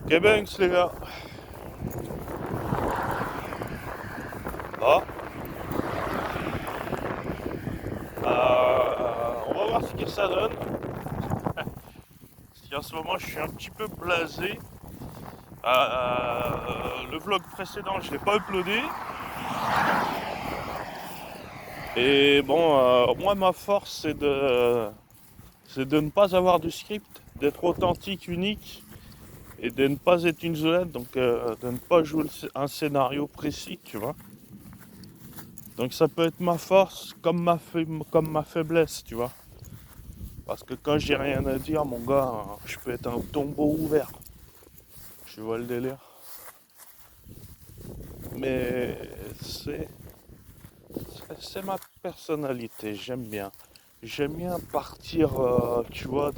Québec, les gars. Ah, on va voir ce que ça donne. Si en ce moment je suis un petit peu blasé. Le vlog précédent, je l'ai pas uploadé. Et bon, moi ma force c'est de ne pas avoir de script, d'être authentique, unique et de ne pas être une zone, donc de ne pas jouer un scénario précis, tu vois. Donc ça peut être ma force comme ma faiblesse, tu vois. Parce que quand j'ai rien à dire, mon gars, je peux être un tombeau ouvert. Tu vois le délire. Mais c'est c'est ma personnalité, j'aime bien. J'aime bien partir, tu vois,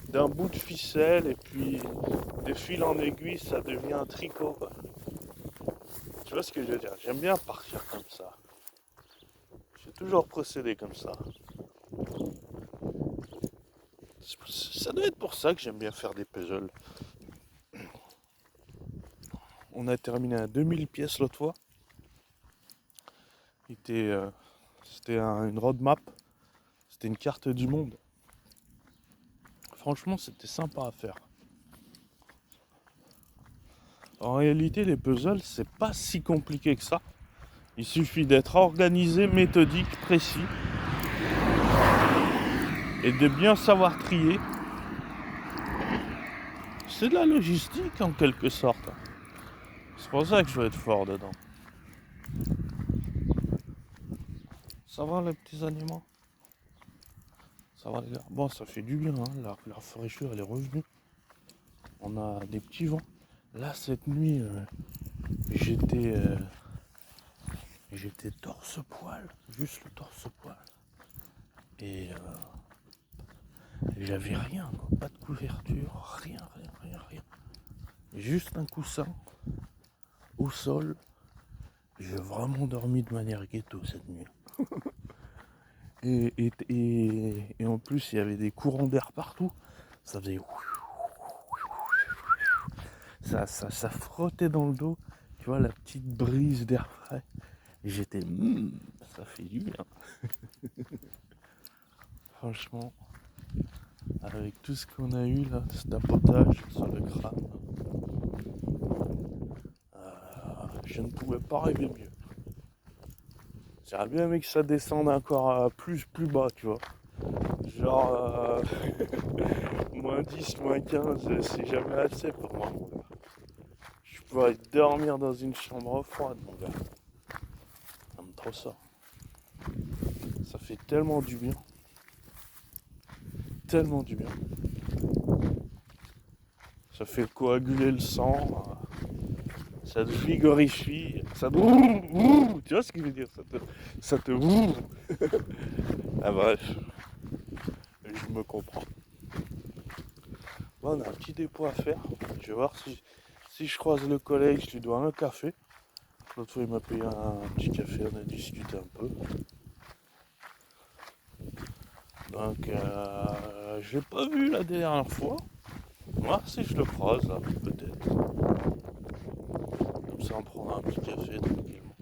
d'un bout de ficelle et puis de fil en aiguille, ça devient un tricot, quoi. Tu vois ce que je veux dire? J'aime bien partir comme ça. J'ai toujours procédé comme ça. Ça doit être pour ça que j'aime bien faire des puzzles. On a terminé à 2000 pièces l'autre fois. C'était une roadmap, c'était une carte du monde. Franchement, c'était sympa à faire. En réalité, les puzzles, c'est pas si compliqué que ça. Il suffit d'être organisé, méthodique, précis et de bien savoir trier. C'est de la logistique en quelque sorte. C'est pour ça que je veux être fort dedans. Ça va les petits animaux? Ça va les gars? Bon, ça fait du bien, hein. La fraîcheur elle est revenue. On a des petits vents. Là, cette nuit, j'étais j'étais torse-poil, juste le torse-poil. Et j'avais rien, quoi. Pas de couverture, rien. Juste un coussin au sol. J'ai vraiment dormi de manière ghetto cette nuit. Et en plus, il y avait des courants d'air partout. Ça faisait... Ça frottait dans le dos. Tu vois, la petite brise d'air frais. Et j'étais... ça fait du bien. Franchement, avec tout ce qu'on a eu là, ce tapotage sur le crâne, je ne pouvais pas rêver mieux. J'aimerais bien aimé que ça descende encore plus bas, tu vois. Genre, moins 10, moins 15, c'est jamais assez pour moi, mon gars. Je pourrais dormir dans une chambre froide, mon gars. J'aime trop ça. Ça fait tellement du bien. Tellement du bien. Ça fait coaguler le sang. Ça te frigorifie. Ça te... Tu vois ce que je veux dire? Ça te... Ah bref, je me comprends. Bon, on a un petit dépôt à faire. Je vais voir si je croise le collègue, je lui dois un café. L'autre fois, il m'a payé un petit café, on a discuté un peu. Donc, je l'ai pas vu la dernière fois. Voir si je le croise, là, peut-être. Comme ça, on prendra un petit café tranquillement.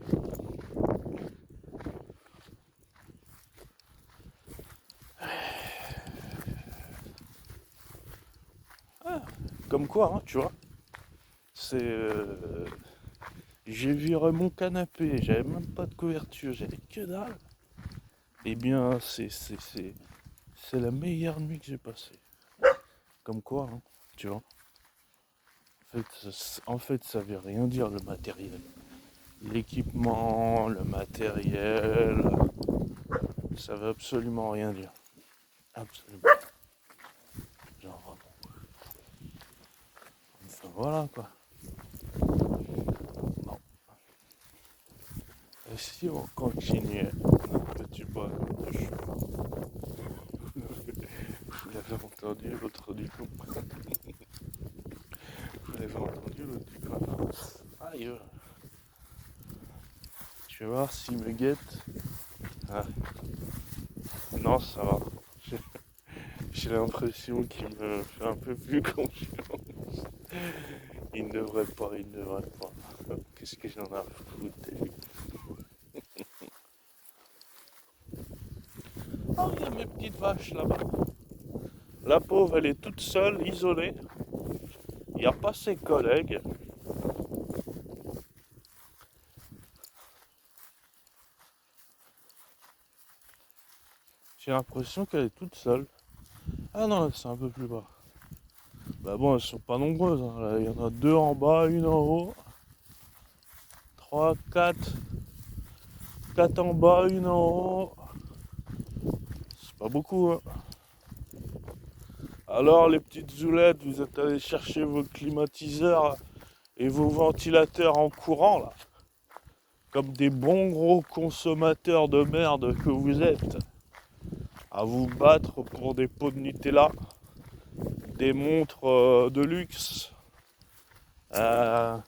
Ah, comme quoi, hein, tu vois. C'est. J'ai viré mon canapé, j'avais même pas de couverture, j'avais que dalle. Eh bien, c'est la meilleure nuit que j'ai passée. Comme quoi, hein, tu vois. En fait, ça veut rien dire le matériel. L'équipement, le matériel, ça veut absolument rien dire. Absolument. Genre vraiment. Enfin voilà quoi. Non. Et si on continuait un petit pas de chemin, vous l'avez entendu l'autre du coup. Vous l'avez entendu l'autre du coup. Aïe. Je vais voir s'il me guette. Ah, non, ça va. J'ai l'impression qu'il me fait un peu plus confiance. Il ne devrait pas, il ne devrait pas. Qu'est-ce que j'en ai à foutre de lui. Oh, il y a mes petites vaches là-bas. La pauvre, elle est toute seule, isolée. Il n'y a pas ses collègues. J'ai l'impression qu'elle est toute seule. Ah non, c'est un peu plus bas. Bah bon, elles sont pas nombreuses. Hein. Là, il y en a deux en bas, une en haut. Trois, quatre. Quatre en bas, une en haut. C'est pas beaucoup, hein. Alors, les petites zoulettes, vous êtes allés chercher vos climatiseurs et vos ventilateurs en courant, là. Comme des bons gros consommateurs de merde que vous êtes. À vous battre pour des pots de Nutella, des montres de luxe. Il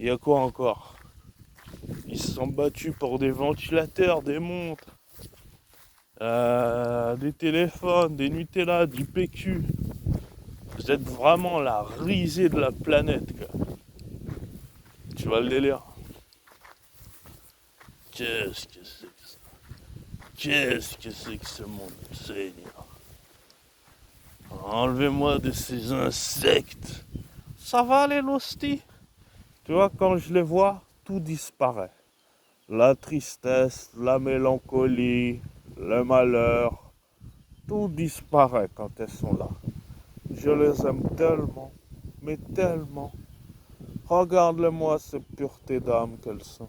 y a quoi encore? Ils se sont battus pour des ventilateurs, des montres, des téléphones, des Nutella, du PQ. Vous êtes vraiment la risée de la planète, quoi. Tu vois le délire? Qu'est-ce que c'est que ça? Qu'est-ce que c'est que ce monde, Seigneur? Enlevez-moi de ces insectes. Ça va les lostis? Tu vois, quand je les vois, tout disparaît. La tristesse, la mélancolie, le malheur, tout disparaît quand elles sont là. Je les aime tellement, mais tellement. Regarde-moi ces puretés d'âme qu'elles sont.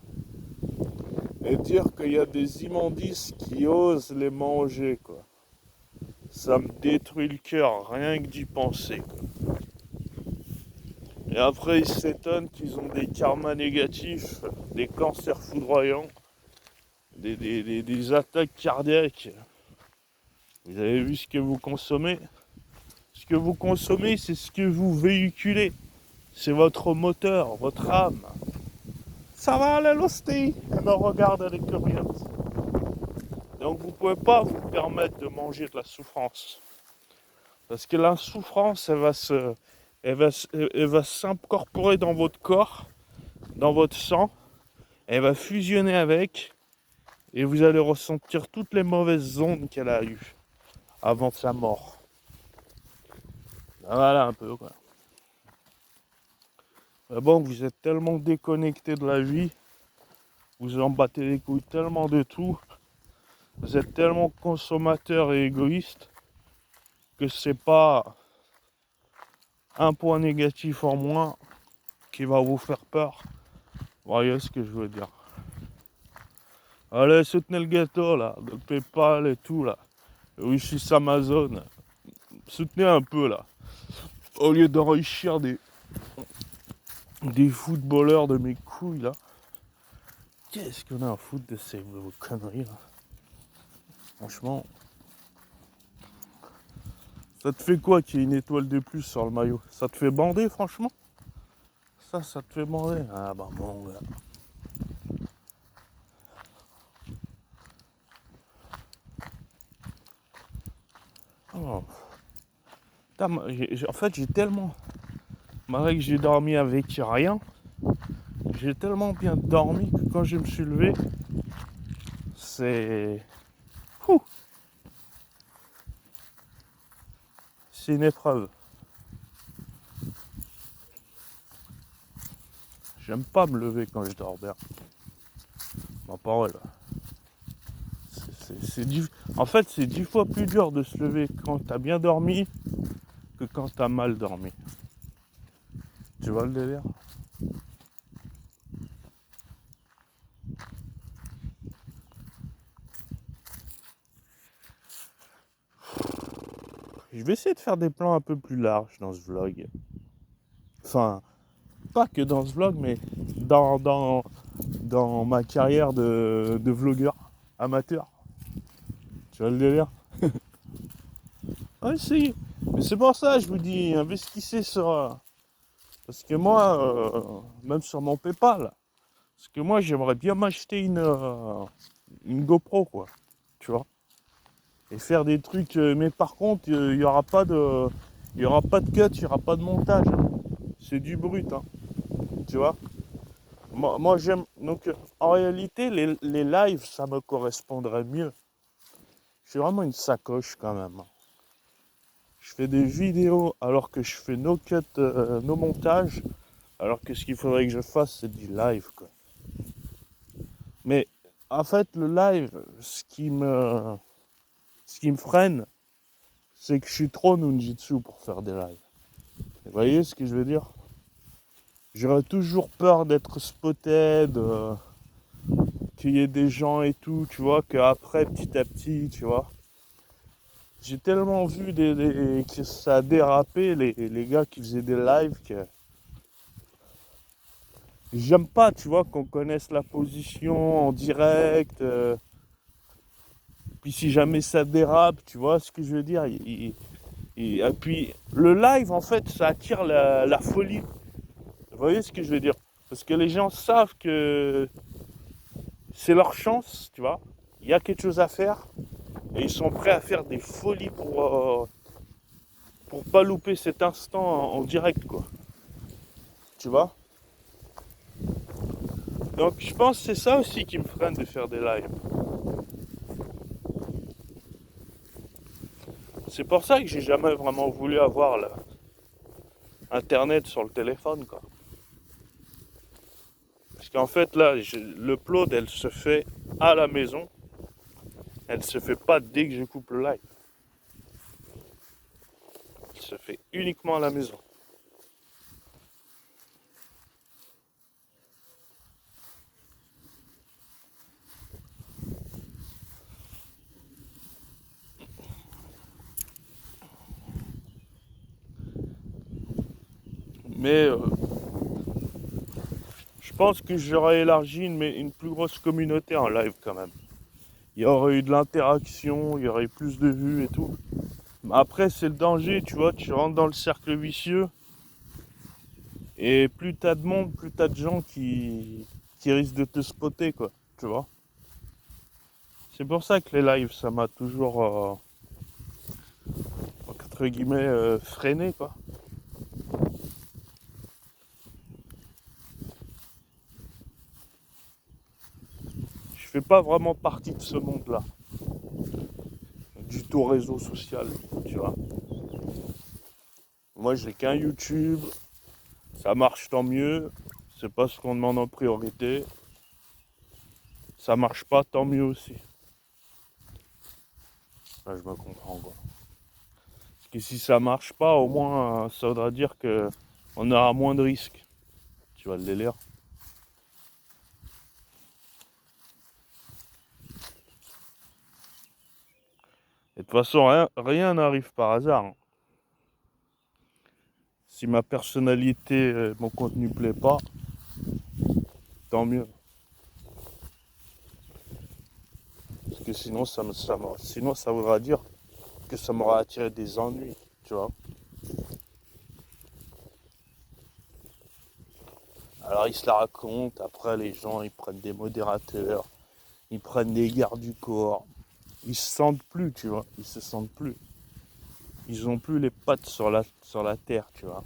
Et dire qu'il y a des immondices qui osent les manger, quoi. Ça me détruit le cœur, rien que d'y penser, quoi. Et après, ils s'étonnent qu'ils ont des karmas négatifs, des cancers foudroyants, des attaques cardiaques. Vous avez vu ce que vous consommez? Ce que vous consommez, c'est ce que vous véhiculez. C'est votre moteur, votre âme. Ça va aller l'hostie? Elle me regarde, elle est curieuse. Donc vous ne pouvez pas vous permettre de manger de la souffrance. Parce que la souffrance, elle va s'incorporer dans votre corps, dans votre sang, elle va fusionner avec, et vous allez ressentir toutes les mauvaises ondes qu'elle a eues avant sa mort. Voilà un peu quoi. Mais bon, vous êtes tellement déconnecté de la vie, vous en battez les couilles tellement de tout, vous êtes tellement consommateur et égoïste que c'est pas un point négatif en moins qui va vous faire peur. Vous voyez ce que je veux dire. Allez, soutenez le gâteau là, de PayPal et tout là. Oui, je suis Amazon. Soutenez un peu là. Au lieu d'enrichir des footballeurs de mes couilles là. Qu'est-ce qu'on a à foutre de ces conneries là? Franchement. Ça te fait quoi qu'il y ait une étoile de plus sur le maillot? Ça te fait bander franchement? Ça te fait bander? Ah bah mon gars. Oh. Putain, en fait j'ai tellement... Malgré que j'ai dormi avec rien, j'ai tellement bien dormi que quand je me suis levé, c'est... Ouh, c'est une épreuve. J'aime pas me lever quand je dors bien. Ma parole. En fait, c'est 10 fois plus dur de se lever quand t'as bien dormi que quand t'as mal dormi. Tu vois le délire? Je vais essayer de faire des plans un peu plus larges dans ce vlog. Enfin, pas que dans ce vlog, mais dans ma carrière de vlogueur amateur. Tu vois le délire? Ouais, si. Mais c'est pour ça, je vous dis, investissez sur... parce que moi, même sur mon PayPal, parce que moi, j'aimerais bien m'acheter une GoPro, quoi. Tu vois? et faire des trucs. Mais par contre, il y aura pas de, il y aura pas de cut, il y aura pas de montage, hein. C'est du brut, hein, tu vois. Moi j'aime. Donc, en réalité, les lives, ça me correspondrait mieux. Je suis vraiment une sacoche quand même, hein. Je fais des vidéos alors que je fais nos cuts, nos montages, alors que ce qu'il faudrait que je fasse, c'est du live, quoi. Mais en fait, le live, ce qui me freine, c'est que je suis trop ninjutsu pour faire des lives. Vous voyez ce que je veux dire? J'aurais toujours peur d'être spotted, qu'il y ait des gens et tout, tu vois, qu'après, petit à petit, tu vois. J'ai tellement vu que ça a dérapé, les gars qui faisaient des lives, que j'aime pas, tu vois, qu'on connaisse la position en direct. Puis si jamais ça dérape, tu vois ce que je veux dire. Et puis le live, en fait, ça attire la folie. Vous voyez ce que je veux dire? Parce que les gens savent que c'est leur chance, tu vois. Il y a quelque chose à faire. Et ils sont prêts à faire des folies pour pas louper cet instant en direct, quoi. Tu vois? Donc je pense que c'est ça aussi qui me freine de faire des lives. C'est pour ça que j'ai jamais vraiment voulu avoir internet sur le téléphone, quoi. Parce qu'en fait là, l'upload elle se fait à la maison. Elle se fait pas dès que je coupe le live. Elle se fait uniquement à la maison. Mais je pense que j'aurais élargi une plus grosse communauté en live quand même. Il y aurait eu de l'interaction, il y aurait eu plus de vues et tout. Mais après, c'est le danger, tu vois, tu rentres dans le cercle vicieux. Et plus t'as de monde, plus t'as de gens qui risquent de te spotter, quoi. Tu vois. C'est pour ça que les lives, ça m'a toujours, entre guillemets, freiné, quoi. Je fais pas vraiment partie de ce monde-là, du tout réseau social, tu vois. Moi, j'ai qu'un YouTube, ça marche tant mieux, c'est pas ce qu'on demande en priorité. Ça marche pas, tant mieux aussi. Là, je me comprends, quoi. Parce que si ça marche pas, au moins, ça voudra dire que on aura moins de risques. Tu vois le délire. Et de toute façon, rien n'arrive par hasard, hein. Si ma personnalité, mon contenu plaît pas, tant mieux. Parce que sinon, sinon, ça voudra dire que ça m'aura attiré des ennuis, tu vois. Alors, ils se la racontent. Après, les gens, ils prennent des modérateurs, ils prennent des gardes du corps. Ils se sentent plus, tu vois. Ils se sentent plus. Ils ont plus les pattes sur la terre, tu vois.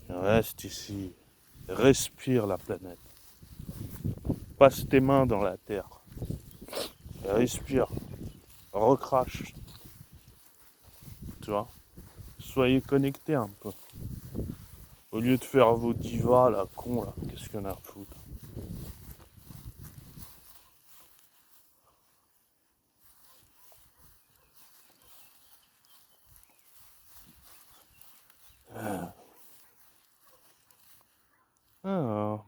Reste ici. Respire la planète. Passe tes mains dans la terre. Respire. Recrache. Tu vois. Soyez connectés un peu. Au lieu de faire vos divas, là, con, là. Qu'est-ce qu'on a à foutre? Ah.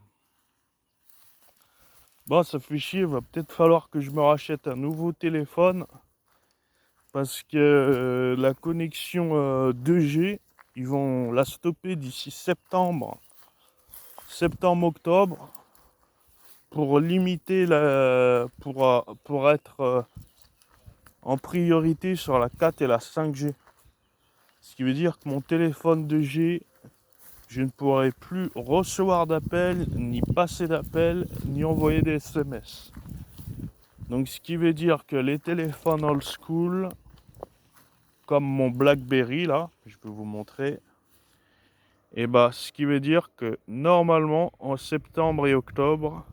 Bon, ça fait chier. Va peut-être falloir que je me rachète un nouveau téléphone. Parce que la connexion 2G, ils vont la stopper d'ici septembre. Septembre-octobre. Pour limiter pour être en priorité sur la 4 et la 5G. Ce qui veut dire que mon téléphone 2G, je ne pourrai plus recevoir d'appels, ni passer d'appels, ni envoyer des SMS. Donc ce qui veut dire que les téléphones old school, comme mon BlackBerry là, je peux vous montrer, et bah ce qui veut dire que normalement en septembre et octobre,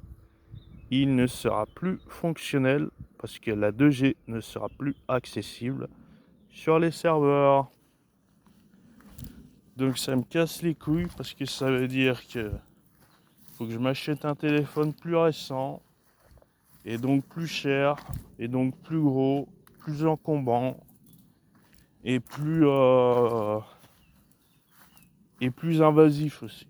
il ne sera plus fonctionnel parce que la 2G ne sera plus accessible sur les serveurs. Donc ça me casse les couilles parce que ça veut dire que faut que je m'achète un téléphone plus récent et donc plus cher et donc plus gros, plus encombrant et plus invasif aussi.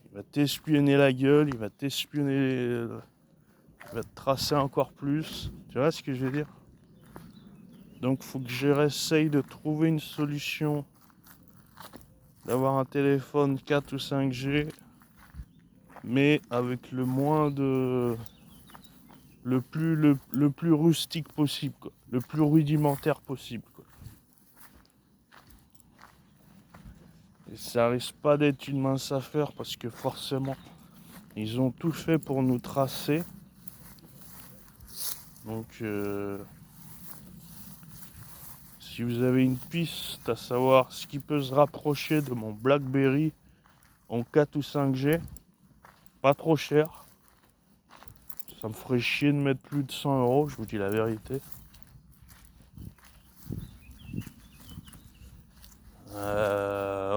Il va t'espionner la gueule, il va t'espionner, il va te tracer encore plus. Tu vois ce que je veux dire? Donc faut que j'essaye de trouver une solution d'avoir un téléphone 4 ou 5G, mais avec le moins de... le plus rustique possible, quoi. Le plus rudimentaire possible, quoi. Et ça risque pas d'être une mince affaire parce que forcément, ils ont tout fait pour nous tracer. Donc, si vous avez une piste à savoir ce qui peut se rapprocher de mon BlackBerry en 4 ou 5G, pas trop cher, ça me ferait chier de mettre plus de 100 euros, je vous dis la vérité.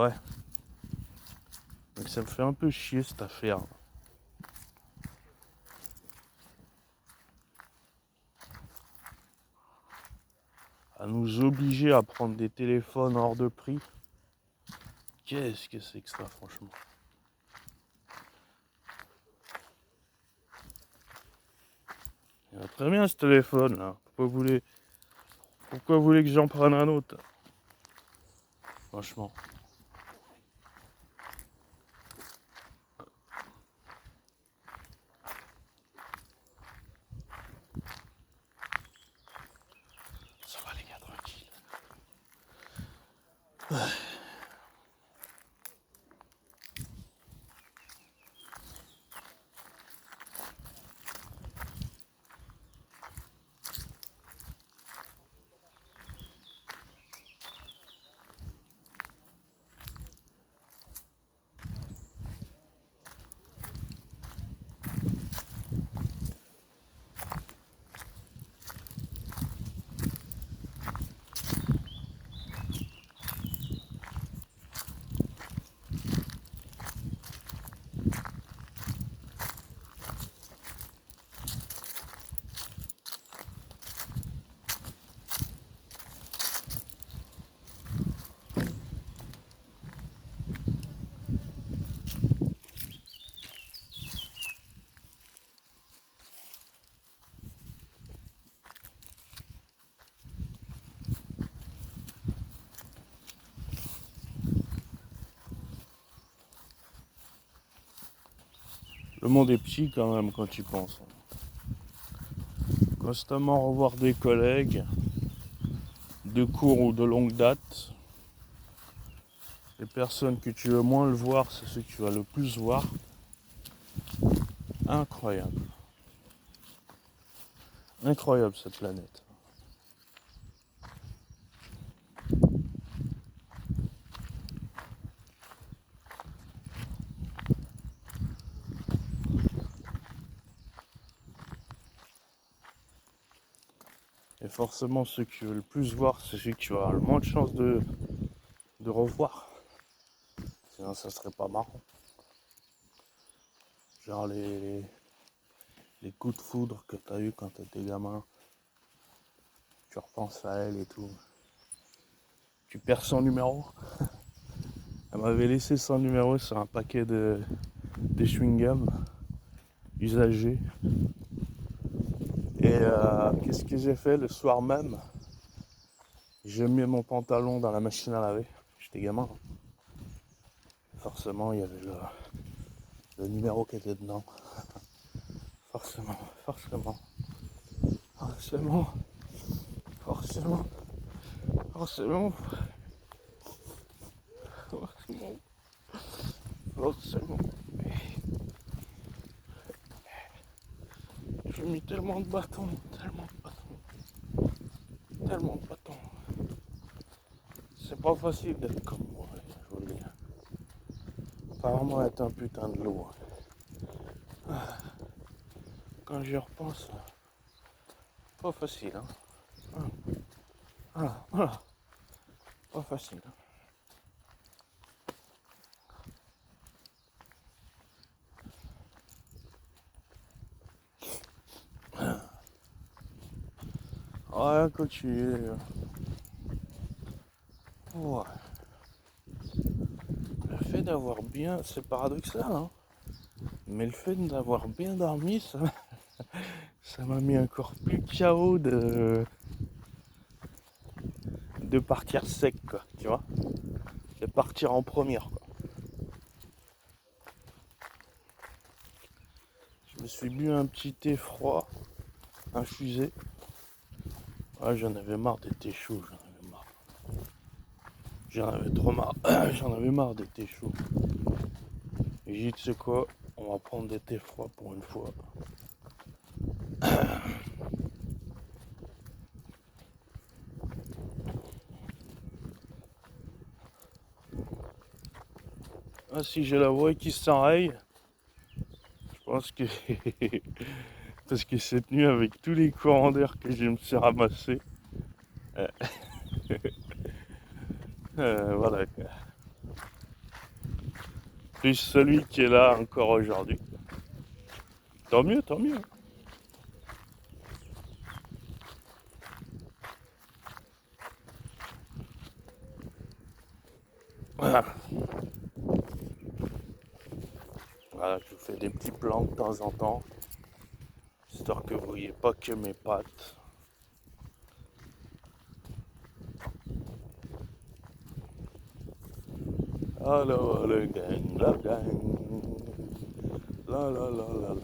Ouais. Donc ça me fait un peu chier cette affaire. À nous obliger à prendre des téléphones hors de prix. Qu'est-ce que c'est que ça, franchement? Il va très bien ce téléphone là. Pourquoi vous voulez que j'en prenne un autre? Franchement. Ça va les gars, tranquille. Le monde est petit quand même quand tu penses. Constamment revoir des collègues de court ou de longue date. Les personnes que tu veux moins le voir, c'est ceux que tu vas le plus voir. Incroyable. Incroyable cette planète. Et forcément, ceux que tu veux le plus voir, c'est ceux que tu vas avoir le moins de chances de revoir. Sinon, ça serait pas marrant. Genre les coups de foudre que tu as eu quand tu étais gamin. Tu repenses à elle et tout. Tu perds son numéro. Elle m'avait laissé son numéro sur un paquet de chewing-gum usagés. Et qu'est-ce que j'ai fait le soir même? J'ai mis mon pantalon dans la machine à laver. J'étais gamin. Forcément, il y avait le numéro qui était dedans. Forcément, forcément. Forcément. Forcément. Forcément. Forcément. Forcément. Je mis tellement de bâtons, tellement de bâtons. C'est pas facile d'être comme moi, je vous le dis. Apparemment être un putain de loup. Quand j'y repense, pas facile, hein. Voilà, pas facile. Ouais, continuer. Ouais. Le fait d'avoir bien, c'est paradoxal, hein, mais le fait d'avoir bien dormi, ça m'a mis encore plus KO de partir sec, quoi, tu vois, de partir en première, quoi. Je me suis bu un petit thé froid, infusé. Ouais, j'en avais marre des thés chauds, j'en avais marre. J'en avais trop marre, j'en avais marre des thés chauds. Et j'ai dit, tu sais quoi, on va prendre des thés froids pour une fois. Ah, si j'ai la voix qui s'enraye, je pense que parce que cette nuit, avec tous les courants d'air que je me suis ramassé, euh, voilà. Plus celui qui est là encore aujourd'hui. Tant mieux, tant mieux. Voilà. Voilà, je vous fais des petits plans de temps en temps, histoire que vous voyez pas que mes pattes. Alors le gang, la gang, la.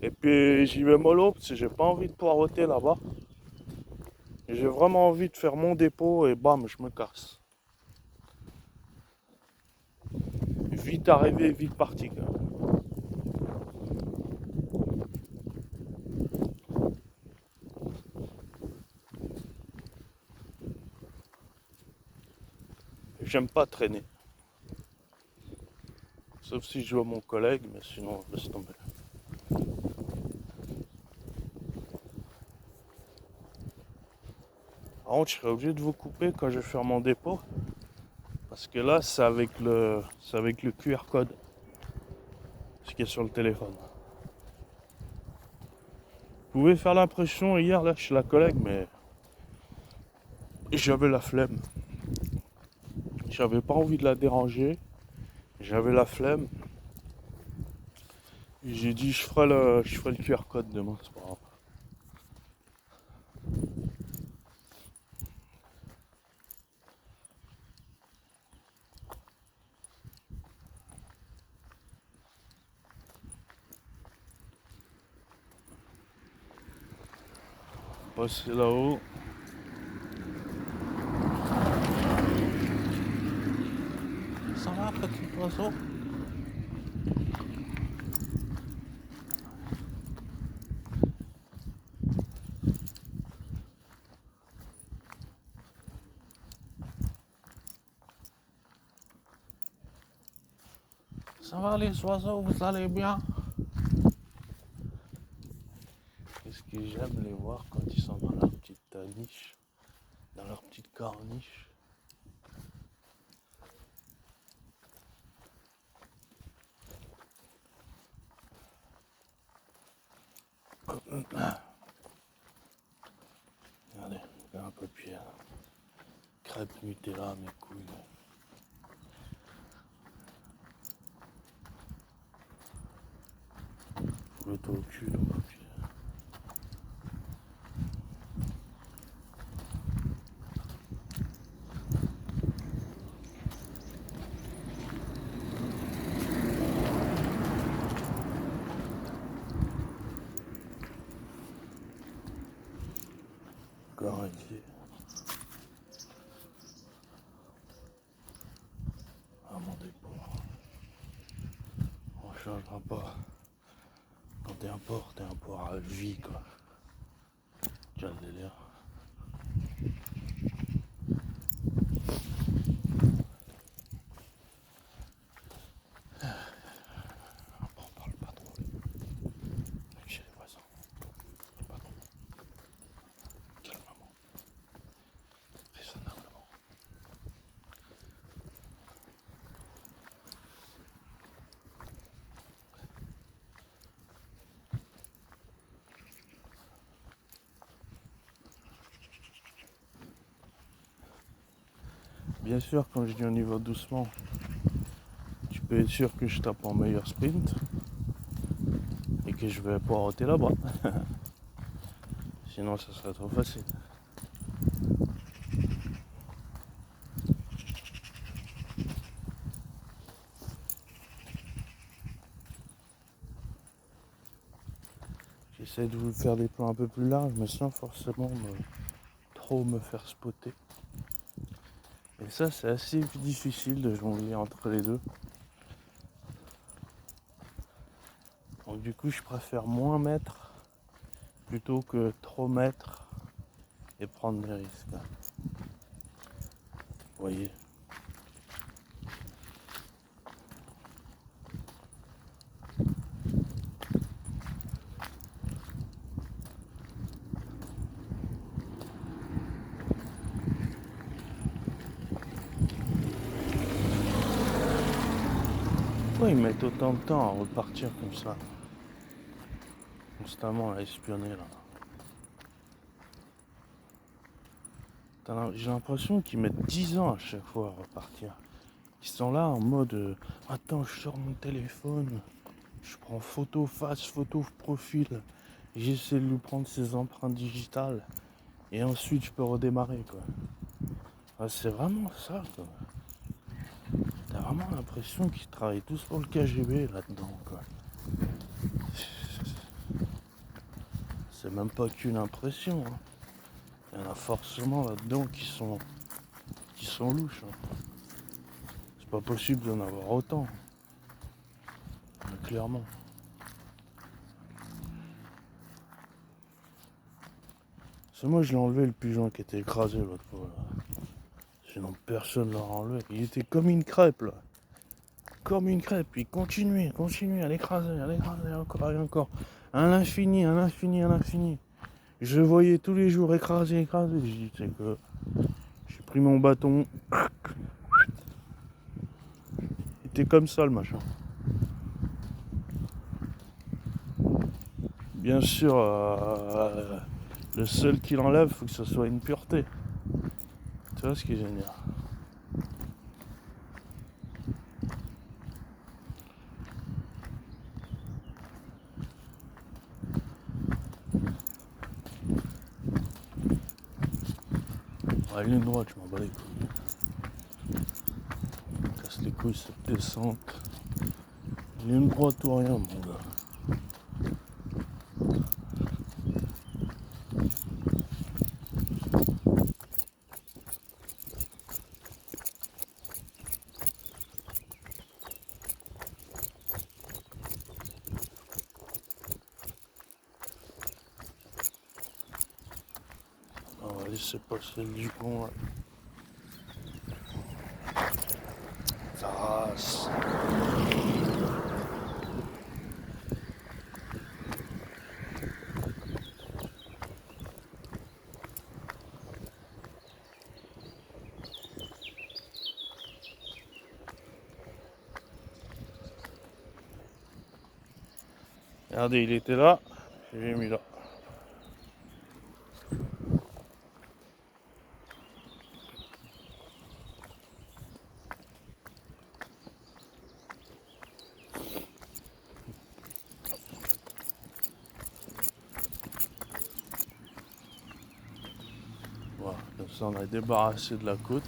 Et puis j'y vais mollo parce que j'ai pas envie de poireauter là-bas. J'ai vraiment envie de faire mon dépôt et bam, je me casse. Vite arrivé, vite parti. J'aime pas traîner. Sauf si je vois mon collègue, mais sinon, laisse tomber. Par contre, je serais obligé de vous couper quand je vais faire mon dépôt. Parce que là, c'est avec le QR code. Ce qui est sur le téléphone. Vous pouvez faire l'impression hier, là, chez la collègue, mais j'avais la flemme. J'avais pas envie de la déranger. J'avais la flemme. Et j'ai dit, je ferai le QR code demain, c'est pas grave. Passer là-haut. Ça va, petit oiseau? Ça va les oiseaux, vous allez bien? Qu'est-ce que j'aime les voir quand ils sont dans leur petite niche, dans leur petite corniche. Regardez, un peu de pierre. Crêpe Nutella, mes couilles. Faut le dos au cul, donc. Encore un pied. Ah mon dépôt. On ne changera pas quand t'es un n'importe, un poire à vie quoi. Tu as le délire. On parle pas trop. Chez les voisins. Pas trop. Calmement. Raisonnablement. Bien sûr, quand je dis on y va doucement, tu peux être sûr que je tape en meilleur sprint et que je vais poireauter là-bas. Sinon, ça serait trop facile. J'essaie de vous faire des plans un peu plus larges, mais sans forcément trop me faire spotter. Et ça, c'est assez difficile de jongler entre les deux. Donc du coup, je préfère moins mettre plutôt que trop mettre et prendre des risques. Vous voyez. Pourquoi ils mettent autant de temps à repartir comme ça? Constamment à espionner là. J'ai l'impression qu'ils mettent 10 ans à chaque fois à repartir. Ils sont là en mode attends, je sors mon téléphone, je prends photo face, photo profil, j'essaie de lui prendre ses empreintes digitales et ensuite je peux redémarrer quoi. Ah, c'est vraiment ça quoi. T'as vraiment l'impression qu'ils travaillent tous pour le KGB là-dedans quoi. C'est même pas qu'une impression. Hein. Il y en a forcément là-dedans qui sont louches. Hein. C'est pas possible d'en avoir autant. Mais clairement. C'est moi je l'ai enlevé le pigeon qui était écrasé l'autre fois. Là. Sinon personne ne l'a enlevé. Il était comme une crêpe là. Comme une crêpe. Il continuait à l'écraser, encore et encore. À l'infini, à l'infini, à l'infini. Je le voyais tous les jours écraser. J'ai dit c'est que j'ai pris mon bâton. Il était comme ça le machin. Bien sûr, le seul qui l'enlève, il faut que ce soit une pureté. Tu vois ce que je veux dire? Ouais, ligne droite, je m'en bats les couilles. On casse les couilles cette descente. Ligne droite ou rien, mon gars. On va laisser passer le Yukon là. Ça rase. Regardez, il était là, je l'ai mis là. Voilà, comme ça on a débarrassé de la côte.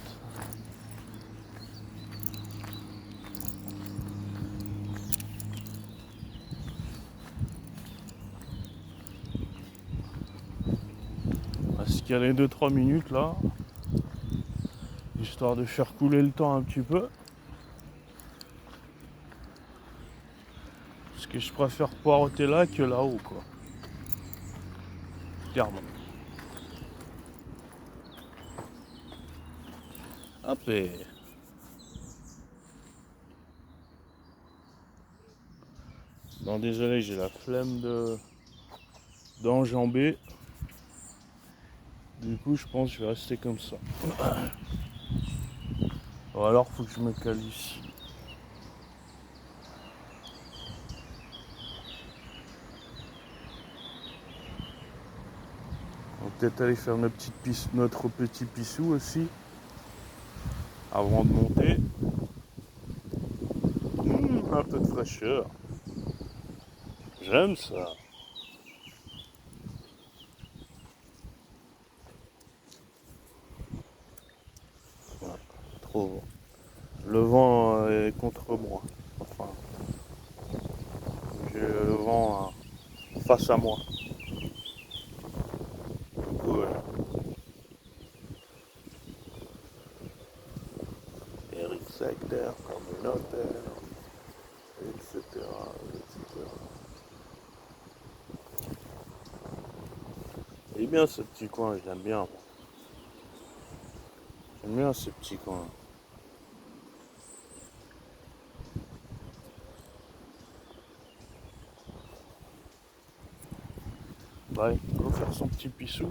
On va se caler 2-3 minutes là, histoire de faire couler le temps un petit peu. Parce que je préfère poireauter là que là-haut, quoi. Clairement. Hop et... Non, désolé, j'ai la flemme d'enjamber. Du coup, je pense que je vais rester comme ça. Ou alors, faut que je me cale ici. On va peut-être aller faire notre petit pissou aussi. Avant de monter. Un peu de fraîcheur. J'aime ça. Ouais, trop bon. Le vent est contre moi. Enfin, j'ai le vent face à moi. Donc, voilà. Eric Secteur, communautaire, etc. etc. Il est bien ce petit coin, je l'aime bien. Moi. J'aime bien ce petit coin. Ouais, il va faire son petit pissou.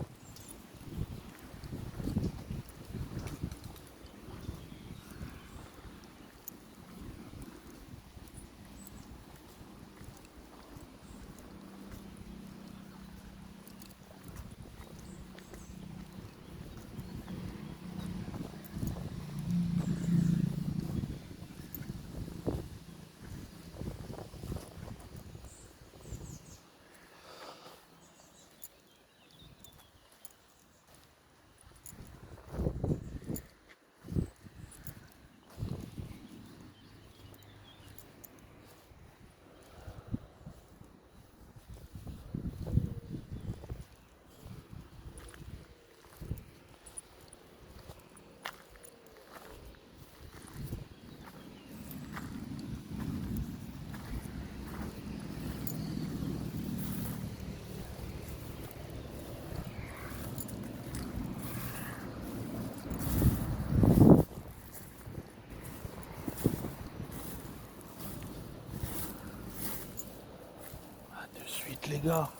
Ah, de suite les gars.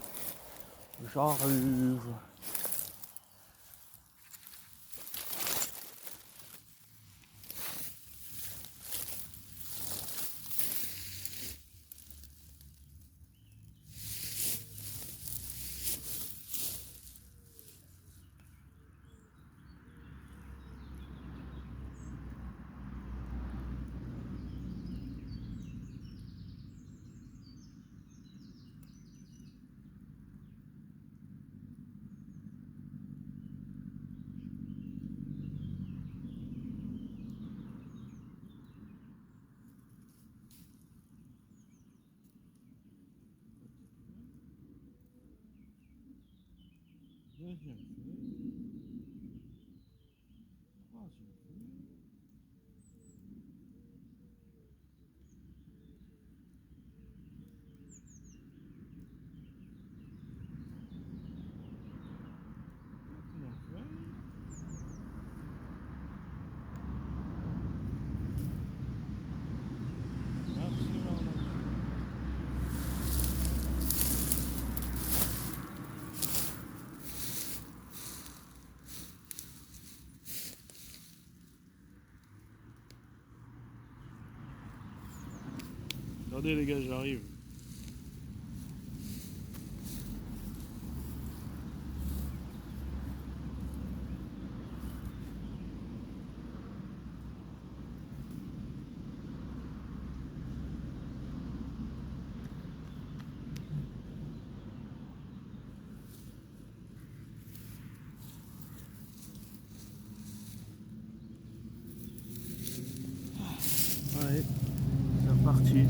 J'arrive. Deuxième feuille. Troisième feuille. Quatrième feuille. Absolument. Attendez les gars, j'arrive. Allez, c'est reparti.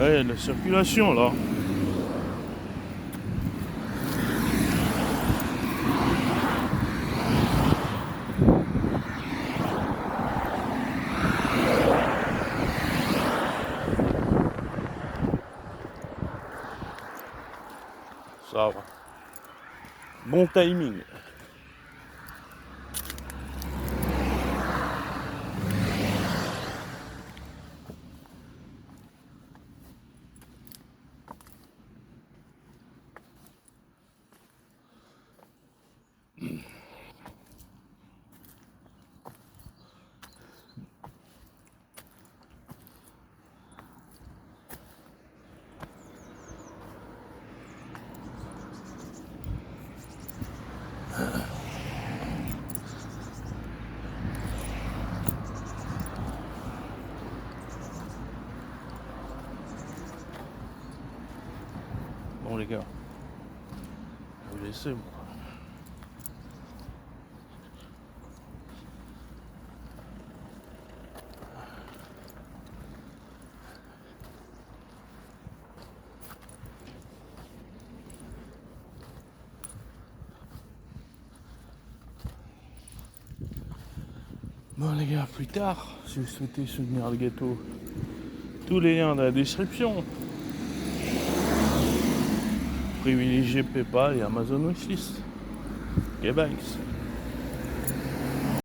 Ouais, la circulation là. Ça va. Bon timing. Bon les gars, je vais vous laisser moi. Bon les gars, plus tard, si vous souhaitez soutenir le gâteau, tous les liens dans la description. Privilégiez PayPal et Amazon Wishlist. Goodbye.